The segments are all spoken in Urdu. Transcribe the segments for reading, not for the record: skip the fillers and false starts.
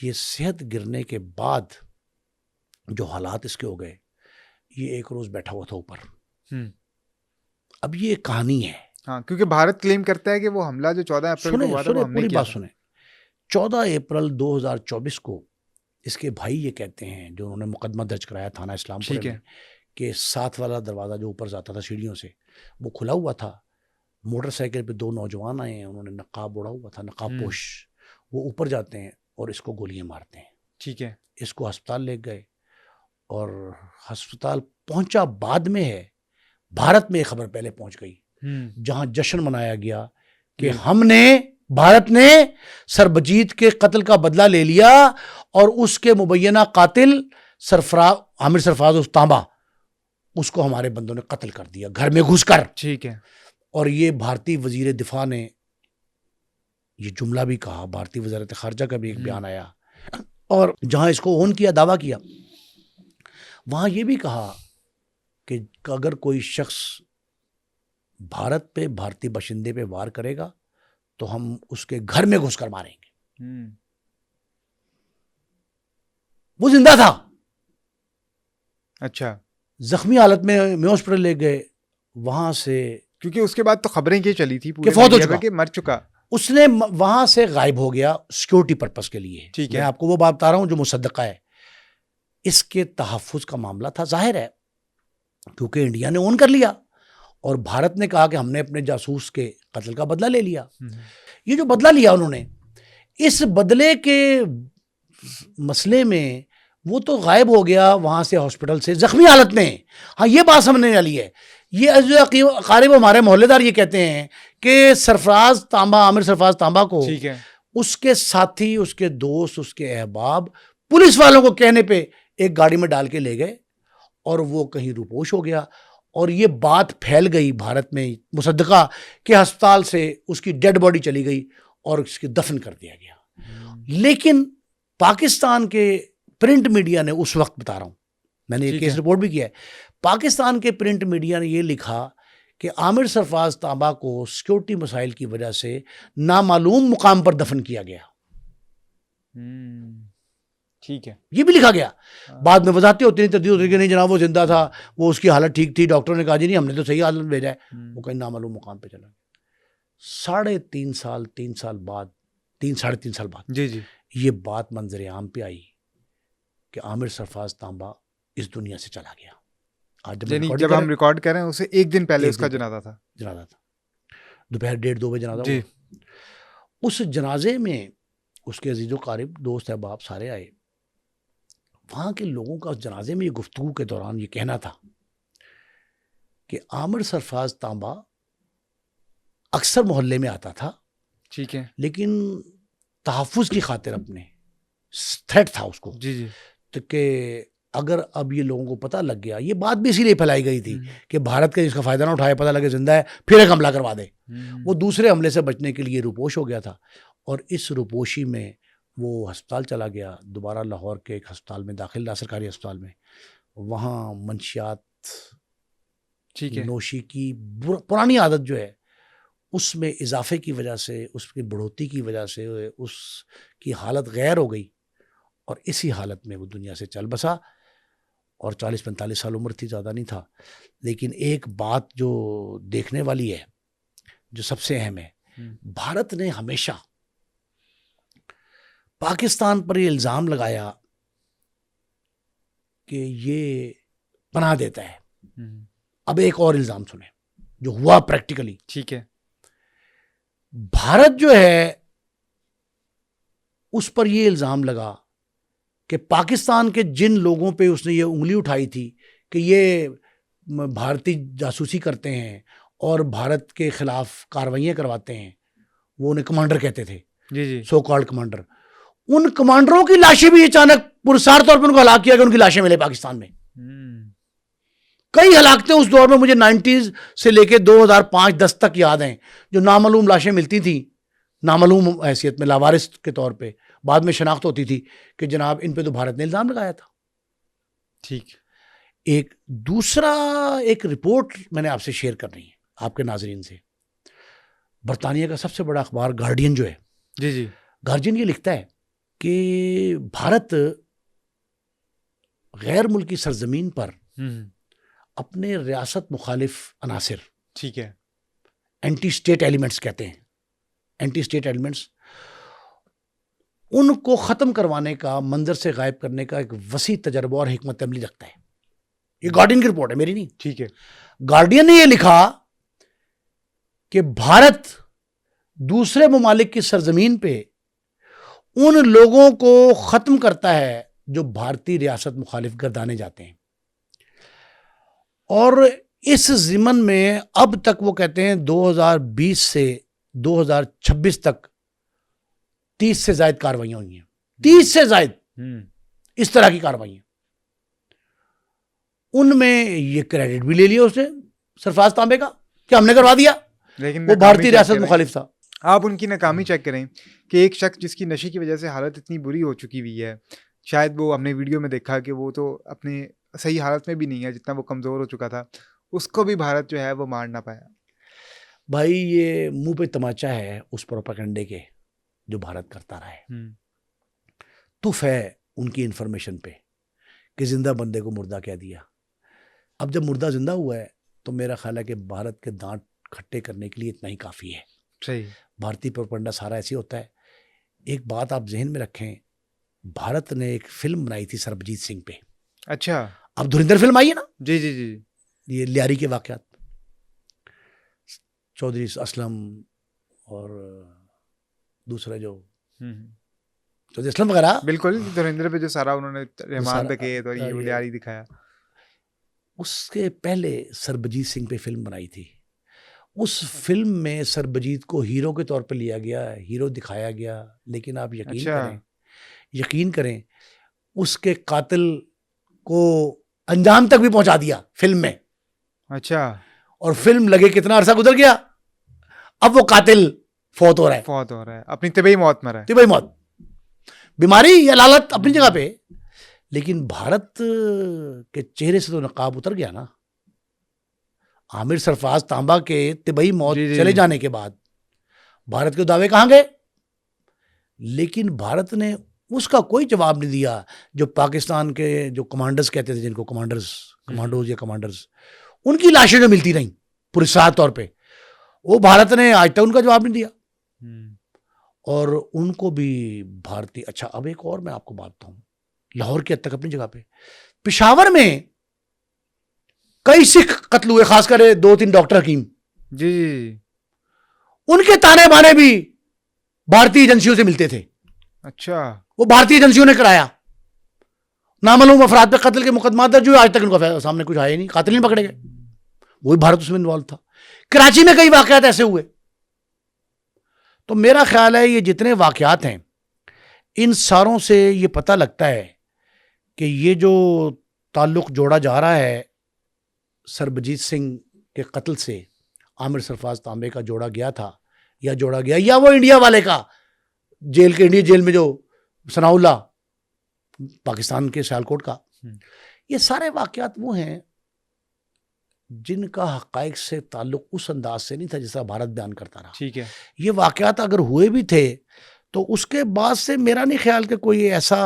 یہ صحت گرنے کے بعد جو حالات اس کے ہو گئے, یہ ایک روز بیٹھا ہوا تھا اوپر. اب یہ ایک کہانی ہے. ہاں, کیونکہ بھارت کلیم کرتا ہے کہ وہ حملہ جو 14 اپریل کو ہوا تھا وہ ہم نے پوری کیا بات تھا. سنیں. 14 اپریل 2024 کو اس کے بھائی یہ کہتے ہیں, جو انہوں نے مقدمہ درج کرایا تھانہ اسلام پور میں, کہ ساتھ والا دروازہ جو اوپر جاتا تھا سیڑھیوں سے وہ کھلا ہوا تھا. موٹر سائیکل پہ 2 نوجوان آئے ہیں, انہوں نے نقاب اوڑا ہوا تھا, نقاب پوش. وہ اوپر جاتے ہیں اور اس کو گولیاں مارتے ہیں. ٹھیک ہے. اس کو ہسپتال لے گئے, اور ہسپتال پہنچا بعد میں ہے. بھارت میں یہ خبر پہلے پہنچ گئی, جہاں جشن منایا گیا کہ بھارت نے سربجیت کے قتل کا بدلہ لے لیا, اور اس کے مبینہ قاتل عامر سرفراز تانبا, اس کو ہمارے بندوں نے قتل کر دیا گھر میں گھس کر. ٹھیک ہے. اور یہ بھارتی وزیر دفاع نے یہ جملہ بھی کہا, بھارتی وزارت خارجہ کا بھی ایک بیان آیا, اور جہاں اس کو اون کیا, دعویٰ کیا, وہاں یہ بھی کہا کہ اگر کوئی شخص بھارت پہ, بھارتی باشندے پہ وار کرے گا تو ہم اس کے گھر میں گھس کر ماریں گے. وہ زندہ تھا. اچھا. زخمی حالت میں ہاسپٹل لے گئے, وہاں سے, کیونکہ اس کے بعد تو خبریں کی چلی تھی کہ فوت ہو چکا, کہ مر چکا. اس نے وہاں سے غائب ہو گیا سیکورٹی پرپس کے لیے. ٹھیک ہے. میں آپ کو وہ بات بتا رہا ہوں جو مصدقہ ہے. اس کے تحفظ کا معاملہ تھا, ظاہر ہے, کیونکہ انڈیا نے اون کر لیا اور بھارت نے کہا کہ ہم نے اپنے جاسوس کے قتل کا بدلہ لے لیا. یہ جو بدلہ لیا انہوں نے, اس بدلے کے مسئلے میں وہ تو غائب ہو گیا وہاں سے ہاسپٹل سے زخمی حالت میں. ہاں, یہ بات سمجھنے والی ہے. یہ قارب ہمارے محلے دار یہ کہتے ہیں کہ سرفراز تانبا, عامر سرفراز تانبا کو اس کے ساتھی, اس کے دوست, اس کے احباب پولیس والوں کو کہنے پہ ایک گاڑی میں ڈال کے لے گئے, اور وہ کہیں روپوش ہو گیا. اور یہ بات پھیل گئی بھارت میں مصدقہ کہ ہسپتال سے اس کی ڈیڈ باڈی چلی گئی اور اس کی دفن کر دیا گیا. لیکن پاکستان کے پرنٹ میڈیا نے اس وقت, بتا رہا ہوں, میں نے یہ کیس رپورٹ بھی کیا ہے, پاکستان کے پرنٹ میڈیا نے یہ لکھا کہ عامر سرفراز تانبا کو سیکورٹی مسائل کی وجہ سے نامعلوم مقام پر دفن کیا گیا. ٹھیک ہے. یہ بھی لکھا گیا. بعد میں وضاحتیں ہوتی نہیں, تردید ہوتی کہ نہیں جناب وہ زندہ تھا, وہ اس کی حالت ٹھیک تھی, ڈاکٹر نے کہا جی نہیں ہم نے تو صحیح حالت بھیجا ہے, وہ کہیں نامعلوم مقام پہ چلا گیا. 3.5 سال بعد, 3.5 سال بعد یہ بات منظر عام پہ آئی کہ عامر سرفراز تانبا اس دنیا سے چلا گیا. جب ہم ریکارڈ کر رہے ہیں اسے ایک دن پہلے اس کا جنازہ تھا. دوپہر 1:30-2 بجے جنازہ ہوا. اس جنازے میں اس کے عزیز و قارب, دوست احباب سارے آئے. وہاں کے لوگوں کا اس جنازے میں یہ گفتگو کے دوران یہ کہنا تھا کہ عامر سرفراز تانبا اکثر محلے میں آتا تھا, ٹھیک ہے, لیکن تحفظ کی خاطر اپنے تھریٹ تھا اس کو, تو کہ اگر اب یہ لوگوں کو پتہ لگ گیا, یہ بات بھی اسی لیے پھیلائی گئی تھی کہ بھارت کا اس کا فائدہ نہ اٹھائے, پتہ لگے زندہ ہے پھر ایک حملہ کروا دے. وہ دوسرے حملے سے بچنے کے لیے روپوش ہو گیا تھا, اور اس روپوشی میں وہ ہسپتال چلا گیا, دوبارہ لاہور کے ایک ہسپتال میں داخل رہا, سرکاری ہسپتال میں. وہاں منشیات نوشی کی پرانی عادت جو ہے اس میں اضافے کی وجہ سے, اس کی بڑھوتی کی وجہ سے اس کی حالت غیر ہو گئی, اور اسی حالت میں وہ دنیا سے چل بسا. اور 40-45 سال عمر تھی, زیادہ نہیں تھا. لیکن ایک بات جو دیکھنے والی ہے, جو سب سے اہم ہے, بھارت نے ہمیشہ پاکستان پر یہ الزام لگایا کہ یہ پناہ دیتا ہے. اب ایک اور الزام سنیں جو ہوا پریکٹیکلی. ٹھیک ہے. بھارت جو ہے اس پر یہ الزام لگا کہ پاکستان کے جن لوگوں پہ اس نے یہ انگلی اٹھائی تھی کہ یہ بھارتی جاسوسی کرتے ہیں اور بھارت کے خلاف کارروائیاں کرواتے ہیں, وہ انہیں کمانڈر کہتے تھے, سو کالڈ کمانڈر. ان کمانڈروں کی لاشیں بھی اچانک پرسار طور پر ان کو ہلاک کیا کہ ان کی لاشیں ملے پاکستان میں. کئی ہلاکتیں اس دور میں مجھے 90s سے لے کے 2005-10 تک یاد ہیں, جو نامعلوم لاشیں ملتی تھیں, نامعلوم حیثیت میں, لاوارث کے طور پہ. بعد میں شناخت ہوتی تھی کہ جناب ان پہ تو بھارت نے الزام لگایا تھا. ٹھیک. ایک دوسرا ایک رپورٹ میں نے آپ سے شیئر کرنی ہے آپ کے ناظرین سے. برطانیہ کا سب سے بڑا اخبار گارڈین جو ہے, گارڈین یہ لکھتا ہے کہ بھارت غیر ملکی سرزمین پر اپنے ریاست مخالف عناصر، ٹھیک ہے، اینٹی اسٹیٹ ایلیمنٹس کہتے ہیں، اینٹی اسٹیٹ ایلیمنٹس، ان کو ختم کروانے کا، منظر سے غائب کرنے کا ایک وسیع تجربہ اور حکمت عملی رکھتا ہے. یہ گارڈین کی رپورٹ ہے، میری نہیں. ٹھیک ہے. گارڈین نے یہ لکھا کہ بھارت دوسرے ممالک کی سرزمین پہ ان لوگوں کو ختم کرتا ہے جو بھارتی ریاست مخالف گردانے جاتے ہیں. اور اس ضمن میں اب تک وہ کہتے ہیں 2020 سے 2026 تک 30 سے زائد کاروائیاں ہوئی ہیں. 30 سے زائد اس طرح کی کاروائیاں. ان میں یہ کریڈٹ بھی لے لیا اس نے سرفراز تانبے کا کہ ہم نے کروا دیا، لیکن وہ بھارتی ریاست مخالف تھا. آپ ان کی ناکامی چیک کریں کہ ایک شخص جس کی نشے کی وجہ سے حالت اتنی بری ہو چکی ہوئی ہے، شاید وہ ہم نے ویڈیو میں دیکھا کہ وہ تو اپنے صحیح حالت میں بھی نہیں ہے، جتنا وہ کمزور ہو چکا تھا، اس کو بھی بھارت جو ہے وہ مار نہ پایا. بھائی یہ منہ پہ تماچا ہے اس پروپیگنڈے کے جو بھارت کرتا رہا ہے. تف ہے ان کی انفارمیشن پہ کہ زندہ بندے کو مردہ کہہ دیا. اب جب مردہ زندہ ہوا ہے تو میرا خیال ہے کہ بھارت کے دانت کھٹے کرنے کے لیے اتنا ہی کافی ہے. صحیح. بھارتی پروپیگنڈا سارا ایسے ہوتا ہے. ایک بات آپ ذہن میں رکھیں، بھارت نے ایک فلم بنائی تھی سربجیت سنگھ پہ. اچھا. اب دھرندر فلم آئی ہے نا، جی جی جی، یہ لیاری کے واقعات، چودھری اسلم اور دوسرا جو چودھری اسلم وغیرہ، بالکل دھرندر پہ جو سارا انہوں نے رحمان دکیت اور یہ لیاری دکھایا. اس کے پہلے سربجیت سنگھ پہ فلم بنائی تھی. اس فلم میں سربجیت کو ہیرو کے طور پہ لیا گیا، ہیرو دکھایا گیا، لیکن آپ یقین کریں اس کے قاتل کو انجام تک بھی پہنچا دیا فلم میں. اچھا. اور فلم لگے کتنا عرصہ گزر گیا، اب وہ قاتل فوت ہو رہا ہے، اپنی طبعی موت مر رہا ہے. طبعی موت، بیماری یا لالت اپنی جگہ پہ. لیکن بھارت کے چہرے سے تو نقاب اتر گیا نا. عامر سرفراز تانبا کے طبعی موت چلے جانے کے بعد بھارت کے دعوے کہاں گئے؟ لیکن بھارت نے اس کا کوئی جواب نہیں دیا جو پاکستان کے جو کمانڈرز کہتے تھے، جن کو کمانڈرز، ان کی لاشیں جو ملتی رہیں پرسرار طور پہ، وہ بھارت نے آج تک ان کا جواب نہیں دیا. اور ان کو بھی بھارتی. اچھا اب ایک اور میں آپ کو بات بتاؤں، لاہور کی حد تک اپنی جگہ پہ، پشاور میں کئی سکھ قتل ہوئے، خاص کر 2-3 ڈاکٹر حکیم. جی، ان کے تانے بانے بھی بھارتی ایجنسیوں سے ملتے تھے. اچھا. وہ بھارتی ایجنسیوں نے کرایا. نامعلوم افراد پہ قتل کے مقدمات درج ہوئے، آج تک ان کو سامنے کچھ آیا نہیں، قاتل نہیں پکڑے گئے. وہی بھارت اس میں انوالو تھا. کراچی میں کئی واقعات ایسے ہوئے. تو میرا خیال ہے یہ جتنے واقعات ہیں ان ساروں سے یہ پتہ لگتا ہے کہ یہ جو تعلق جوڑا جا رہا ہے سربجیت سنگھ کے قتل سے، عامر سرفراز تانبے کا جوڑا گیا یا وہ انڈیا والے کا انڈیا جیل میں جو ثناء اللہ پاکستان کے سیالکوٹ کا، یہ سارے واقعات وہ ہیں جن کا حقائق سے تعلق اس انداز سے نہیں تھا جس طرح بھارت بیان کرتا رہا. ٹھیک ہے. یہ واقعات اگر ہوئے بھی تھے تو اس کے بعد سے میرا نہیں خیال کہ کوئی ایسا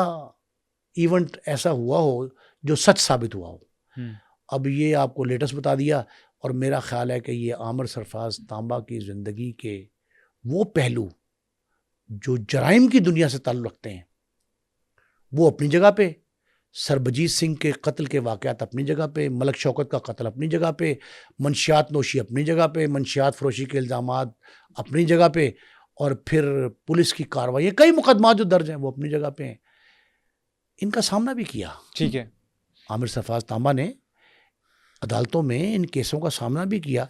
ایونٹ ایسا ہوا ہو جو سچ ثابت ہوا ہو. اب یہ آپ کو لیٹسٹ بتا دیا. اور میرا خیال ہے کہ یہ عامر سرفراز تانبا کی زندگی کے وہ پہلو جو جرائم کی دنیا سے تعلق رکھتے ہیں وہ اپنی جگہ پہ، سربجیت سنگھ کے قتل کے واقعات اپنی جگہ پہ، ملک شوکت کا قتل اپنی جگہ پہ، منشیات نوشی اپنی جگہ پہ، منشیات فروشی کے الزامات اپنی جگہ پہ، اور پھر پولیس کی کارروائی، کئی مقدمات جو درج ہیں وہ اپنی جگہ پہ ہیں. ان کا سامنا بھی کیا. ٹھیک ہے. عامر سرفراز تانبا نے عدالتوں میں ان کیسوں کا سامنا بھی کیا،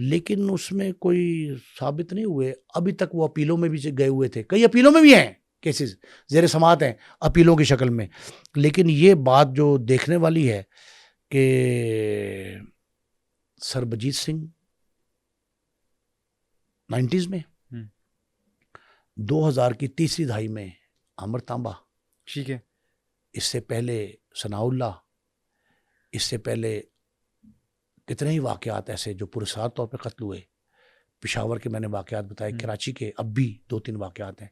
لیکن اس میں کوئی ثابت نہیں ہوئے. ابھی تک وہ اپیلوں میں بھی گئے ہوئے تھے، کئی اپیلوں میں بھی ہیں، کیسز زیر سماعت ہیں اپیلوں کی شکل میں. لیکن یہ بات جو دیکھنے والی ہے کہ سربجیت سنگھ 90s میں، 2000 کی تیسری دہائی میں عامر تانبا، ٹھیک ہے، اس سے پہلے ثناء اللہ، اس سے پہلے کتنے ہی واقعات ایسے جو پرسرار طور پہ قتل ہوئے. پشاور کے میں نے واقعات بتائے، کراچی کے اب بھی 2-3 واقعات ہیں،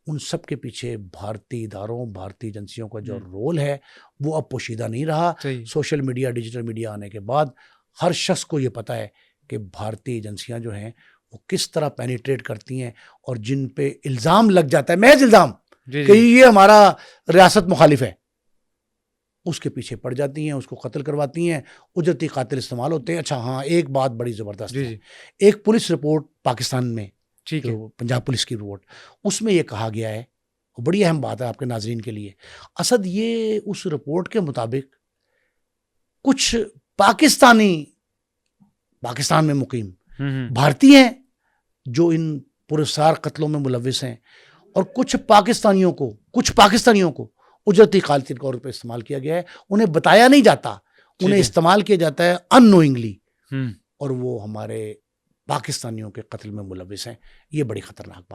ان سب کے پیچھے بھارتی اداروں، بھارتی ایجنسیوں کا جو رول ہے وہ اب پوشیدہ نہیں رہا. سوشل میڈیا، ڈیجیٹل میڈیا آنے کے بعد ہر شخص کو یہ پتہ ہے کہ بھارتی ایجنسیاں جو ہیں وہ کس طرح پینیٹریٹ کرتی ہیں، اور جن پہ الزام لگ جاتا ہے، محض الزام کہ یہ ہمارا ریاست مخالف ہے، اس کے پیچھے پڑ جاتی ہیں، اس کو قتل کرواتی ہیں، اجرتی قاتل استعمال ہوتے ہیں. اچھا ہاں، ایک بات بڑی زبردست ہے، ایک پولیس رپورٹ پاکستان میں، جو پنجاب پولیس کی رپورٹ، اس میں یہ کہا گیا ہے، بڑی اہم بات ہے آپ کے ناظرین کے لیے، اسد یہ اس رپورٹ کے مطابق کچھ پاکستان میں مقیم بھارتی ہیں جو ان پراسرار قتلوں میں ملوث ہیں، اور کچھ پاکستانیوں کو اجرتی قاتل کے طور پہ استعمال کیا گیا ہے. انہیں بتایا نہیں جاتا، انہیں استعمال کیا جاتا ہے ان نوئنگلی، اور وہ ہمارے پاکستانیوں کے قتل میں ملوث ہیں. یہ بڑی خطرناک بات